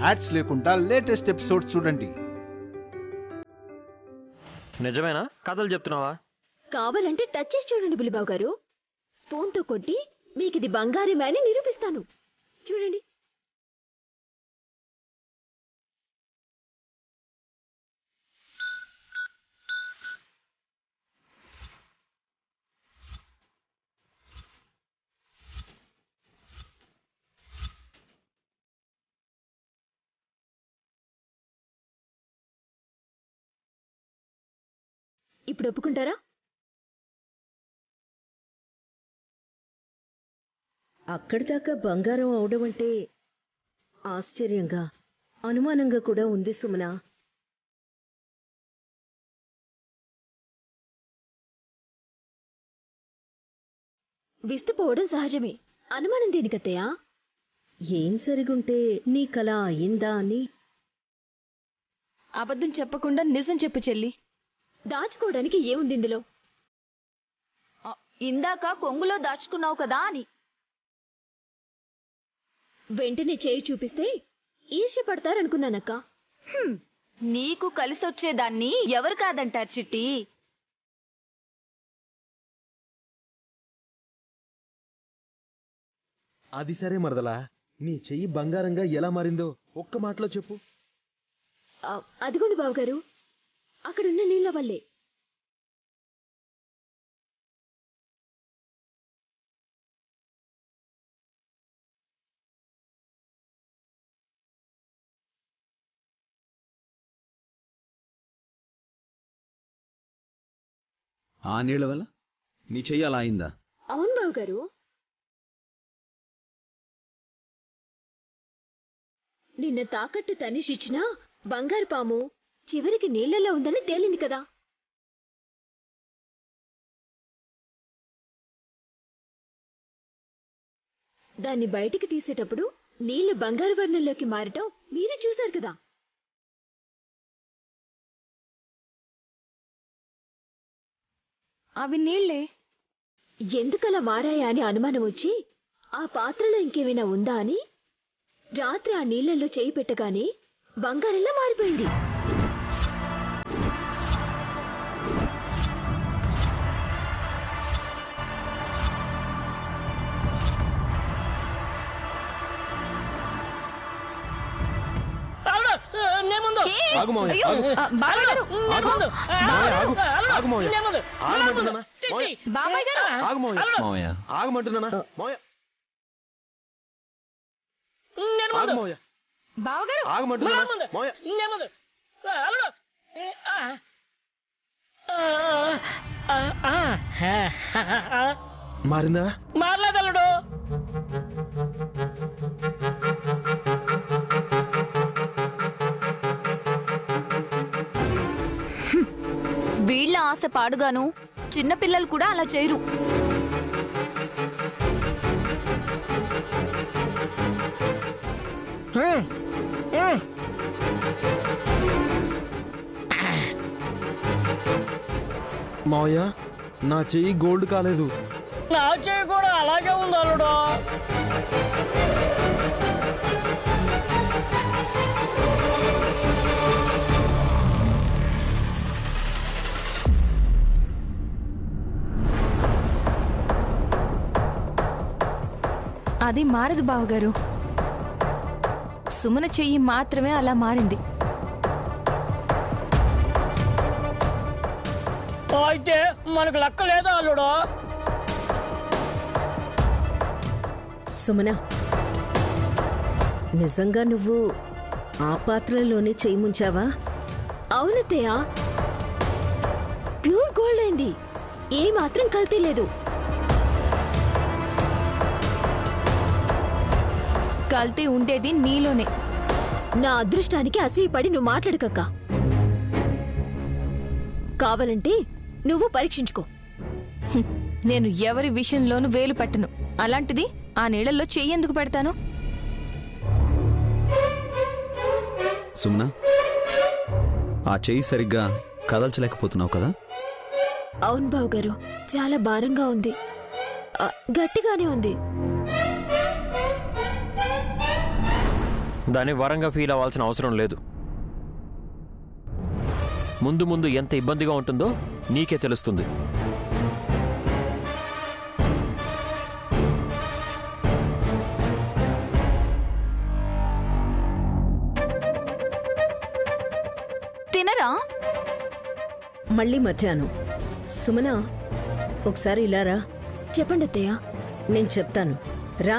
Ads లేకుండా latest episodes చూడండి. నిజమేనా? కథలు చెప్తున్నావా? కావాలంటే టచ్ చేసి చూడండి బుల్లిబాబు గారు. స్పూన్తో కొట్టి మీకు ఇది బంగారమే అని నిరూపిస్తాను. చూడండి. ఇప్పుడు ఒప్పుకుంటారా? అక్కడి దాకా బంగారం అవడం అంటే ఆశ్చర్యంగా, అనుమానంగా కూడా ఉంది సుమన. విస్తుపోవడం సహజమే. అనుమానం దేనికత్తయ్యా? ఏం సరిగుంటే నీ కళ అయిందా అని. అబద్ధం చెప్పకుండా నిజం చెప్పు చెల్లి. దాచుకోవడానికి ఏముంది ఇందులో? ఇందాక కొంగులో దాచుకున్నావు కదా అని. వెంటనే చేయి చూపిస్తే ఈర్ష్యపడతారనుకున్నానక్క. నీకు కలిసొచ్చేదాన్ని ఎవరు కాదంటారు చిట్టి. అది సరే మరదలా, నీ చెయ్యి బంగారంగా ఎలా మారిందో ఒక్క మాటలో చెప్పు. అదిగోండి బావగారు, అక్కడున్న నీళ్ళ వల్లే. ఆ నీళ్ల వల్ల నీ చెయ్యి అలా అయిందా? అవును బావగారు. నిన్న తాకట్టు తనిషిచ్చినా బంగారు పాము చివరికి నీళ్లలో ఉందని తేలింది కదా. దాన్ని బయటికి తీసేటప్పుడు నీళ్లు బంగారు వర్ణంలోకి మారటం మీరు చూశారు కదా. అవి నీళ్లే. ఎందుకలా మారాయా అని అనుమానం వచ్చి ఆ పాత్రలో ఇంకేమైనా ఉందా అని రాత్రి ఆ నీళ్లలో చేయి పెట్టగానే బంగారంలా మారిపోయింది. ఆగు మావయ్య, ఆగు. ఆగు మావయ్య, ఆగమంటున్నానా? ఆగు మావయ్య, మావయ్య ఆగమంటున్నానా? మావయ్య, ఆగు మావయ్య, ఆగమంటున్నానా? మావయ్య, మారిందా? మారలేదల్లుడు. వీళ్ళ ఆశ పాడుగాను చిన్నపిల్లలు కూడా అలా చేయరు. మావయ్య, నా చెయ్యి గోల్డ్ కాలేదు. నా చెయ్యి కూడా అలాగే ఉంది అల్లుడు. అది మారదు బావగారు. సుమన చెయ్యి మాత్రమే అలా మారింది. అయితే మనకు లెక్క లేదా అల్లుడు? సుమన, నిజంగా నువ్వు ఆ పాత్రలోనే చేయి ముంచావా? అవునత్తయ్యా, ప్యూర్ గోల్డ్ అయింది. ఏ మాత్రం కల్తీ లేదు. కల్తీ ఉండేది నీలోనే. నా అదృష్టానికి అసూయపడి నువ్వు మాట్లాడకక్క. కావాలంటే నువ్వు పరీక్షించుకో. నేను ఎవరి విషయంలోనూ వేలు పట్టను. అలాంటిది ఆ నీళ్ళల్లో చెయ్యేందుకు పెడతాను? సుమ్నా, ఆ చెయ్యి సరిగ్గా కదల్చలేకపోతున్నావు కదా? అవును బావగారు, చాలా భారంగా ఉంది. గట్టిగానే ఉంది. దాన్ని వరంగా ఫీల్ అవ్వాల్సిన అవసరం లేదు. ముందు ముందు ఎంత ఇబ్బందిగా ఉంటుందో నీకే తెలుస్తుంది. తినరా? మళ్ళీ మధ్యాహ్నం. సుమన, ఒకసారి ఇలా రా. చెప్పండి అత్తయ్య. నేను చెప్తాను, రా.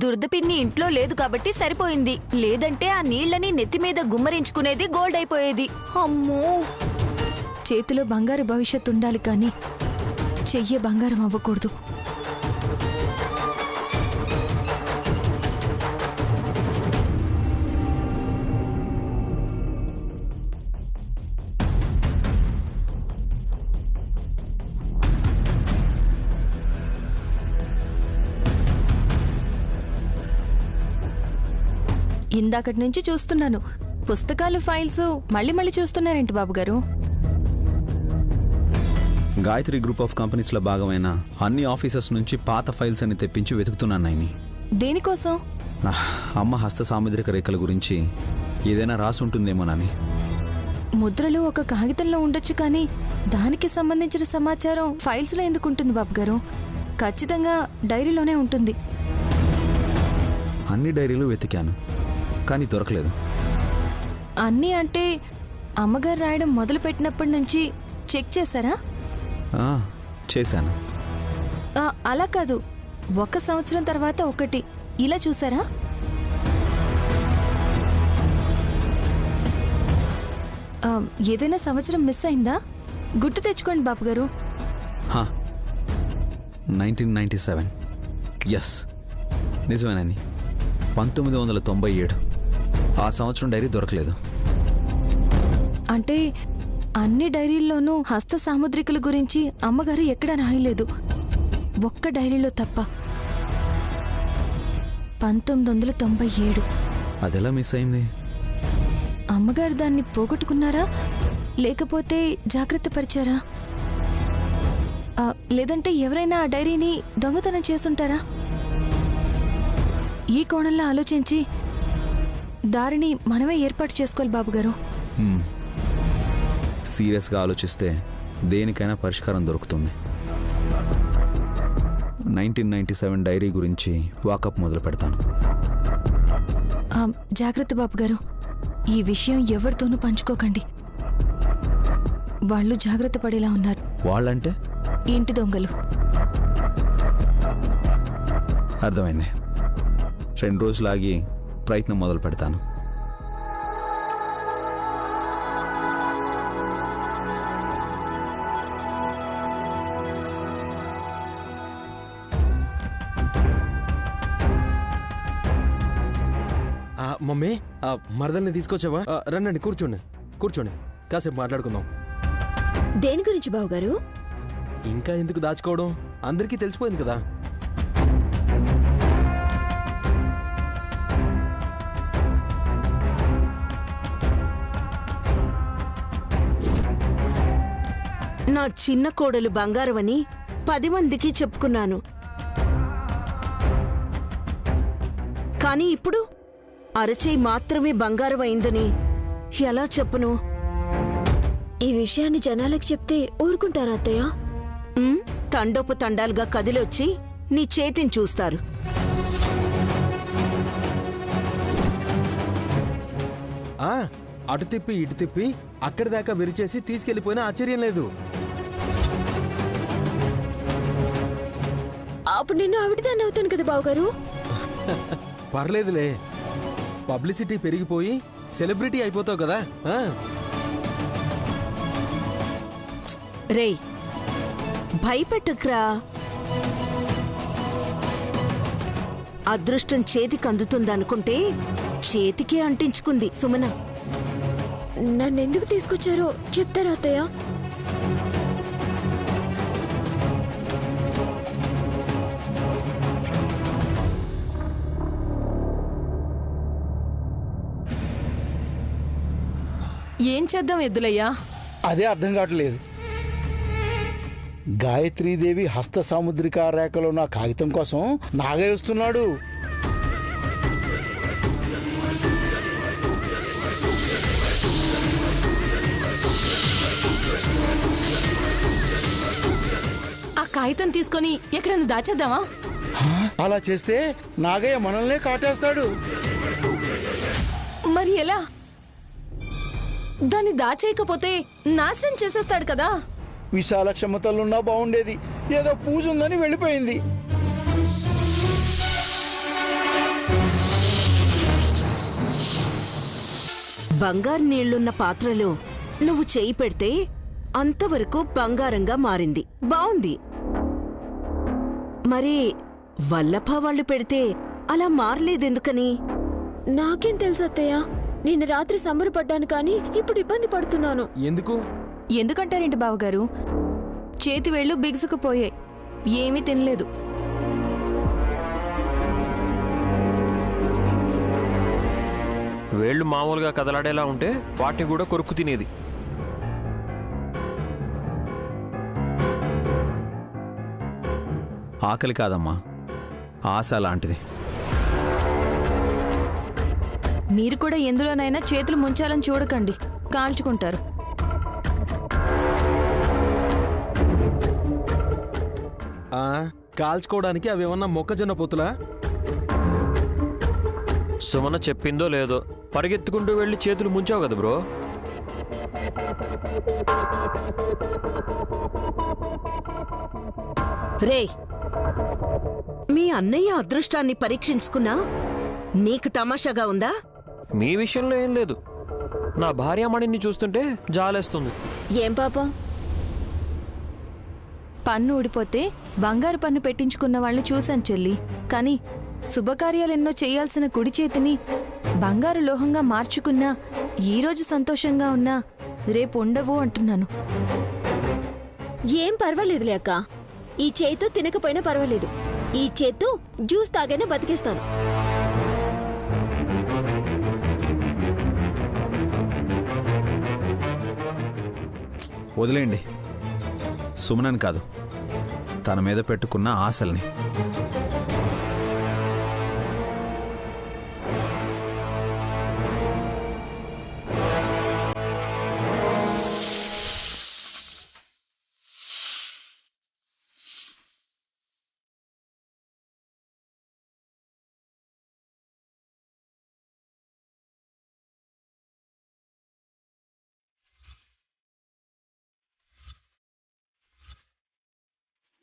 దుర్దపిన్ని ఇంట్లో లేదు కాబట్టి సరిపోయింది. లేదంటే ఆ నీళ్లని నెత్తి మీద గుమ్మరించుకునేది గోల్డ్ అయిపోయేది. అమ్మో, చేతిలో బంగారు భవిష్యత్తు ఉండాలి కానీ చెయ్యే బంగారం అవ్వకూడదు. ఇందాకటి నుంచి చూస్తున్నాను, పుస్తకాలు ఫైల్స్ మళ్ళీ మళ్ళీ చూస్తున్నారేంటి బాబు గారు? గాయత్రి గ్రూప్ ఆఫ్ కంపెనీస్లో భాగమైన అన్ని ఆఫీసర్స్ నుంచి పాత ఫైల్స్ అని తెప్పించి వెతుకుతున్నాను నాయని. దేనికోసం? అమ్మ హస్త సాముద్రిక రేఖల గురించి ఏదైనా రాసి ఉంటుందేమోనని. ముద్రలు ఒక కాగితంలో ఉండొచ్చు కానీ దానికి సంబంధించిన సమాచారం ఫైల్స్లో ఎందుకు ఉంటుంది బాబు గారు? ఖచ్చితంగా డైరీలోనే ఉంటుంది. అన్ని డైరీలు వెతికాను కానీ దొరకలేదు. అన్నీ అంటే అమ్మగారు రాయడం మొదలు పెట్టినప్పటి నుంచి చెక్ చేశారా? చేశాను. అలా కాదు, 1 సంవత్సరం తర్వాత ఒకటి ఇలా చూసారా? ఏదైనా సంవత్సరం మిస్ అయిందా? గుర్తు తెచ్చుకోండి బాబు గారు. 1997. ఎస్, నిజమేనని. 1997 ఆ సంవత్సరం డైరీ దొరకలేదు. అంటే అన్ని డైరీల్లోనూ హస్త సాముద్రికల గురించి అమ్మగారు ఎక్కడా రాయలేదు, ఒక్క డైరీలో తప్ప. 1997. అదెలా మిస్ అయింది? అమ్మగారు దాన్ని పోగొట్టుకున్నారా లేకపోతే జాగ్రత్త పరిచారా? లేదంటే ఎవరైనా ఆ డైరీని దొంగతనం చేసుంటారా? ఈ కోణంలో ఆలోచించి దారిని మనమే ఏర్పాటు చేసుకోవాలి బాబుగారు. సీరియస్గా ఆలోచిస్తే దేనికైనా పరిష్కారం దొరుకుతుంది. 1997 డైరీ గురించి వాకప్ మొదలు పెడతాను. జాగ్రత్త బాబుగారు, ఈ విషయం ఎవరితోనూ పంచుకోకండి. వాళ్ళు జాగ్రత్త పడేలా ఉన్నారు. వాళ్ళంటే? ఇంటి దొంగలు. అర్థమైంది. 2 రోజులు ఆగి ప్రయత్నం మొదలు పెడతాను. మమ్మీ, మరదల్ని తీసుకొచ్చావా? రండి, కూర్చోండి కూర్చోండి, కాసేపు మాట్లాడుకుందాం. దేని గురించి బావగారు? ఇంకా ఎందుకు దాచుకోవడం, అందరికీ తెలిసిపోయింది కదా. నా చిన్న కోడలు బంగారమని 10 మందికి చెప్పుకున్నాను. కానీ ఇప్పుడు అరచేయి మాత్రమే బంగారం అయిందని ఎలా చెప్పును? ఈ విషయాన్ని జనాలకు చెప్తే ఊరుకుంటారా అత్తయ్య? తండోపు తండాలుగా కదిలొచ్చి నీ చేతిని చూస్తారు. అటు తిప్పి ఇటు తిప్పి అక్కడి దాకా విరిచేసి తీసుకెళ్లిపోయినా ఆశ్చర్యం లేదు. అప్పుడు నిన్ను ఆవిడదాన్ని అవుతాను కదా బావగారు. పర్లేదులే, పబ్లిసిటీ పెరిగిపోయి సెలబ్రిటీ అయిపోతావు కదా. రేయ్, భయపెట్టకురా. అదృష్టం చేతికి అందుతుందనుకుంటే చేతికే అంటించుకుంది సుమన. నన్నెందుకు తీసుకొచ్చారో చెప్తారా అత్తయ్య? ఏం చేద్దాం ఎద్దులయ్యా? అదే అర్థం కావట్లేదు. గాయత్రీదేవి హస్త సాముద్రిక రేఖలో నా కాగితం కోసం నాగయ్య వస్తున్నాడు. ఆ కాగితం తీసుకొని ఎక్కడైనా దాచేద్దామా? అలా చేస్తే నాగయ్య మనల్నే కాటేస్తాడు. మరి ఎలా? దాన్ని దాచేయకపోతే నాశనం చేసేస్తాడు కదా. విశాల క్షమతలున్నా బాగుండేది. ఏదో పూజ ఉందని వెళ్ళిపోయింది. బంగారు నీళ్లున్న పాత్రలో నువ్వు చేయి పెడితే అంతవరకు బంగారంగా మారింది. బావుంది. మరి వల్లభ వాళ్ళు పెడితే అలా మారలేదెందుకని? నాకేం తెలుసు అత్తయ్య. నిన్న రాత్రి సంబరపడ్డాను కానీ ఇప్పుడు ఇబ్బంది పడుతున్నాను. ఎందుకు? ఎందుకంటారేంటి బావగారు? చేతి వేళ్ళు బిగుసుకుపోయాయి, ఏమీ తినలేదు. వేళ్ళు మామూలుగా కదలాడేలా ఉంటే వాటిని కూడా కొరుక్కు తినేది. ఆకలి కాదమ్మా, ఆశ లాంటిది. మీరు కూడా ఎందులోనైనా చేతులు ముంచాలని చూడకండి, కాల్చుకుంటారు. కాల్చుకోవడానికి అవి ఏమన్నా మొక్కజొన్న పొత్తులా? సుమన చెప్పిందో లేదో పరిగెత్తుకుంటూ వెళ్ళి చేతులు ముంచావు కదా బ్రో. రే, మీ అన్నయ్య అదృష్టాన్ని పరీక్షించుకున్నా నీకు తమాషాగా ఉందా? మీ విషయంలో ఏం లేదు, నా భార్యామణిని చూస్తుంటే జాలేస్తుంది. ఏం పాపం? పన్ను ఊడిపోతే బంగారు పన్ను పెట్టించుకున్న వాళ్ళని చూశాను చెల్లి. కానీ శుభకార్యాలెన్నో చేయాల్సిన కుడి చేతిని బంగారు లోహంగా మార్చుకున్నా ఈరోజు సంతోషంగా ఉన్నా రేపు ఉండవు అంటున్నాను. ఏం పర్వాలేదులే అక్క. ఈ చేత్తో తినకపోయినా పర్వాలేదు. ఈ చేత్తో జ్యూస్ తాగైనా బతికేస్తాను. వదిలేయండి, సుమనని కాదు, తన మీద పెట్టుకున్న ఆశల్ని.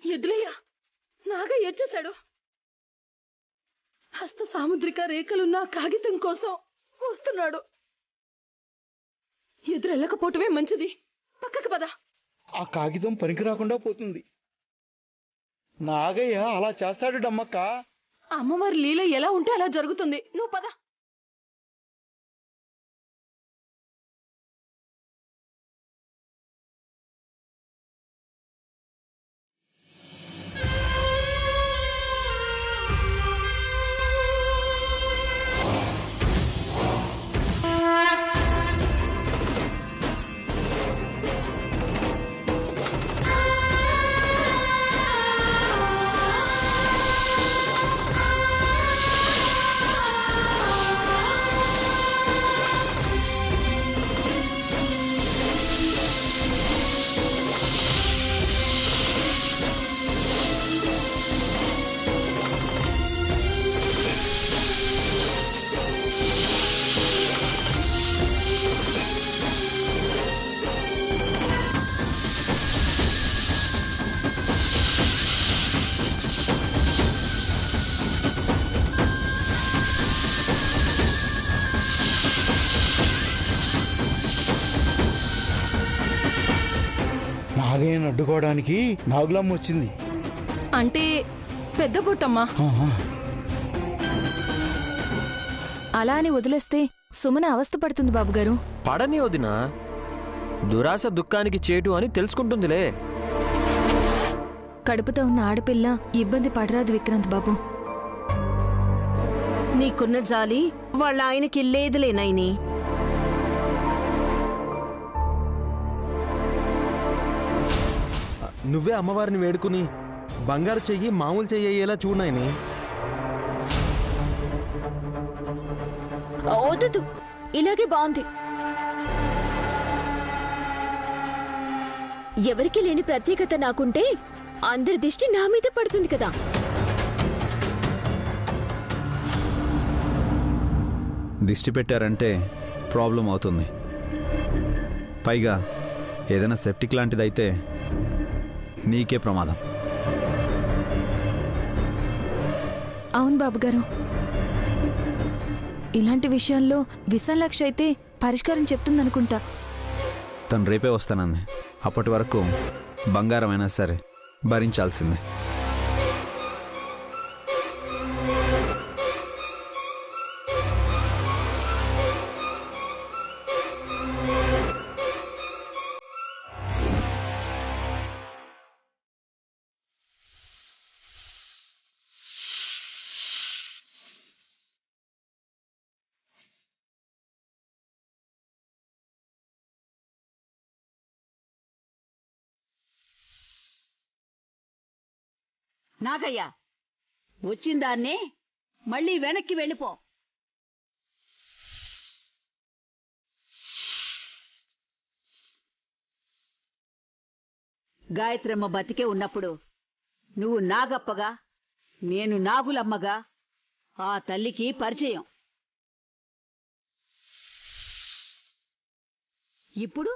ఎదులయ్యా, నాగయ్య వచ్చేశాడు. హస్త సాముద్రిక రేఖలున్న కాగితం కోసం వస్తున్నాడు. ఎదురెళ్ళకపోవటమే మంచిది. పక్కకు పద. ఆ కాగితం పనికి రాకుండా పోతుంది. నాగయ్య అలా చేస్తాడు డమ్మక్క. అమ్మవారి లీల ఎలా ఉంటే అలా జరుగుతుంది. నువ్వు పద. నాగయ్యను అడ్డుకోవడానికి నాగులమ్మ వచ్చింది. అంటే పెద్ద బుట్టమ్మా. అలా అని వదిలేస్తే సుమన అవస్థ పడుతుంది బాబుగారు. పడని వదినా, దురాశ దుఃఖానికి చేటు అని తెలుసుకుంటుందిలే. కడుపుతో ఉన్న ఆడపిల్ల ఇబ్బంది పడరాదు విక్రాంత్ బాబు. నీకున్న జాలి వాళ్ళ ఆయనకి లేదులే నైని. నువ్వే అమ్మవారిని వేడుకుని బంగారు చెయ్యి మామూలు చెయ్యి అయ్యేలా చూడు నాయని. వద్దు, ఇలాగే బాగుంది. ఎవరికి లేని ప్రత్యేకత నాకుంటే అందరి దిష్టి నా మీద పడుతుంది కదా. దిష్టి పెట్టారంటే ప్రాబ్లం అవుతుంది. పైగా ఏదైనా సెప్టిక్ లాంటిదైతే నీకే ప్రమాదం. అవును బాబుగారు, ఇలాంటి విషయాల్లో విశాలాక్షి అయితే పరిష్కారం చెప్తుందనుకుంటా. తను రేపే వస్తానంది. అప్పటి వరకు బంగారం అయినా సరే భరించాల్సిందే. నాగయ్య, వచ్చిందాన్నే మళ్ళీ వెనక్కి వెళ్ళిపో. గాయత్రమ్మ బతికే ఉన్నప్పుడు నువ్వు నాగప్పగా, నేను నాగులమ్మగా ఆ తల్లికి పరిచయం. ఇప్పుడు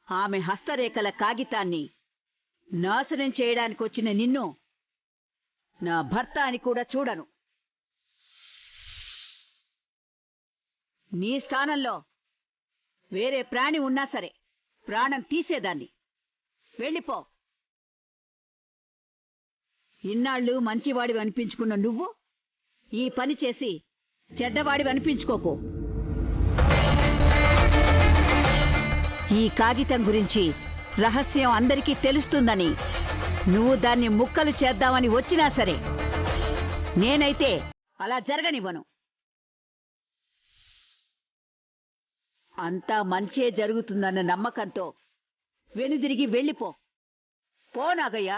ఆమె హస్తరేఖల కాగితాన్ని నాశనం చేయడానికొచ్చిన నిన్ను నా భర్త అని కూడా చూడను. నీ స్థానంలో వేరే ప్రాణి ఉన్నా సరే ప్రాణం తీసేదాన్ని. వెళ్ళిపో. ఇన్నాళ్ళు మంచివాడివి అనిపించుకున్న నువ్వు ఈ పని చేసి చెడ్డవాడివి అనిపించుకోకు. ఈ కాగితం గురించి రహస్యం అందరికీ తెలుస్తుందని నువ్వు దాన్ని ముక్కలు చేద్దామని వచ్చినా సరే నేనైతే అలా జరగనివ్వను. అంతా మంచే జరుగుతుందన్న నమ్మకంతో వెనుదిరిగి వెళ్ళిపో. పో నాగయ్య.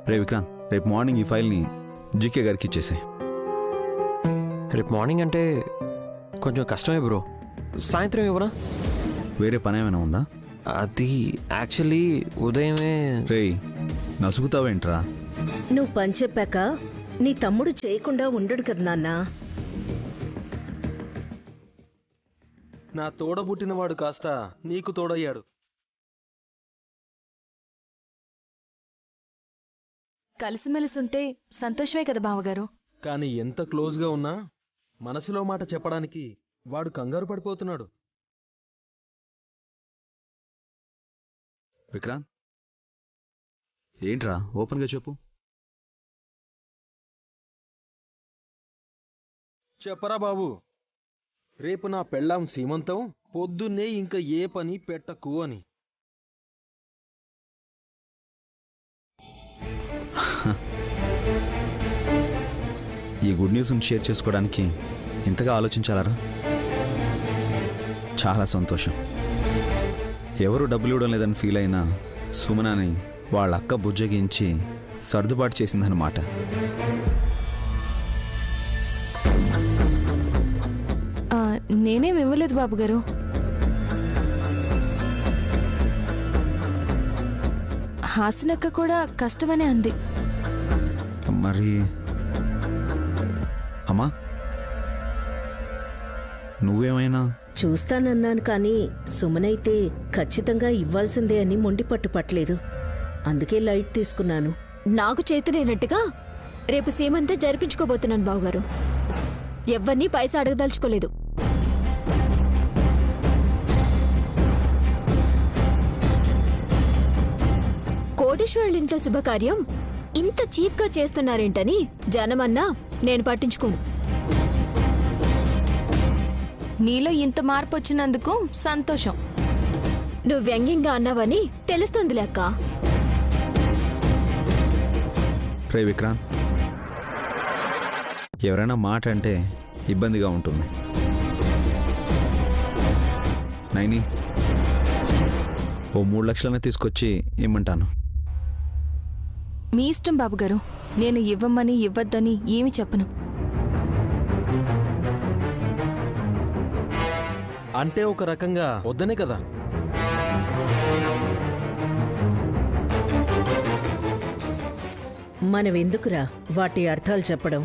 రే విక్రాంత్, రేపు మార్నింగ్ ఈ ఫైల్ని జీకే గారికి ఇచ్చేసాయి. రేపు మార్నింగ్ అంటే కొంచెం కష్టమే బ్రో. సాయంత్రం ఇవ్వనా? వేరే పని ఏమైనా ఉందా? అది యాక్చువల్లీ ఉదయమే. రే నసుగుతావేంట్రా? నువ్వు పని చెప్పాక నీ తమ్ముడు చేయకుండా ఉండడు కదా నాన్నా. నా తోడబుట్టినవాడు కాస్త నీకు తోడయ్యాడు. కలిసిమెలిసి ఉంటే సంతోషమే కదా బావగారు. కానీ ఎంత క్లోజ్గా ఉన్నా మనసులో మాట చెప్పడానికి వాడు కంగారు పడిపోతున్నాడు. విక్రాంత్, ఏంట్రా ఓపెన్గా చెప్పు. చెప్పరా బాబు, రేపు నా పెళ్ళాం సీమంతం, పొద్దున్నే ఇంకా ఏ పని పెట్టకు అని. ఈ గుడ్ న్యూస్ని షేర్ చేసుకోవడానికి ఇంతగా ఆలోచించాలరా? చాలా సంతోషం. ఎవరు డబ్బులు ఇవ్వడం లేదని ఫీల్ అయినా సుమనాని వాళ్ళ అక్క బుజ్జగించి సర్దుబాటు చేసిందన్నమాట. నేనేం ఇవ్వలేదు బాబుగారు. హాసనక్క కూడా కష్టమనే అంది. మరి అమ్మా నువ్వేమైనా? చూస్తానన్నాను కానీ సుమనైతే ఖచ్చితంగా ఇవ్వాల్సిందే అని మొండి పట్టుపట్టలేదు. అందుకే లైట్ తీసుకున్నాను. నాకు చేతనైనట్టుగా రేపు సీమంతా జరిపించుకోబోతున్నాను బావగారు. ఎవ్వరినీ పైసా అడగదలుచుకోలేదు. కోటేశ్వరుల ఇంట్లో శుభకార్యం ఇంత చీప్గా చేస్తున్నారేంటని జనమన్నా నేను పట్టించుకోను. నీలో ఇంత మార్పు వచ్చినందుకు సంతోషం. నువ్వు వ్యంగ్యంగా అన్నావని తెలుస్తుంది లెక్క. రే విక్రాంత్, ఎవరైనా మాట అంటే ఇబ్బందిగా ఉంటుంది. నైని, ఓ 3 లక్షలనే తీసుకొచ్చి ఇమ్మంటాను. మీ ఇష్టం బాబుగారు. నేను ఇవ్వమని ఇవ్వద్దని ఏమి చెప్పను. అంటే ఒక రకంగా వద్దనే కదా. మనవెందుకురా వాటి అర్థాలు చెప్పడం?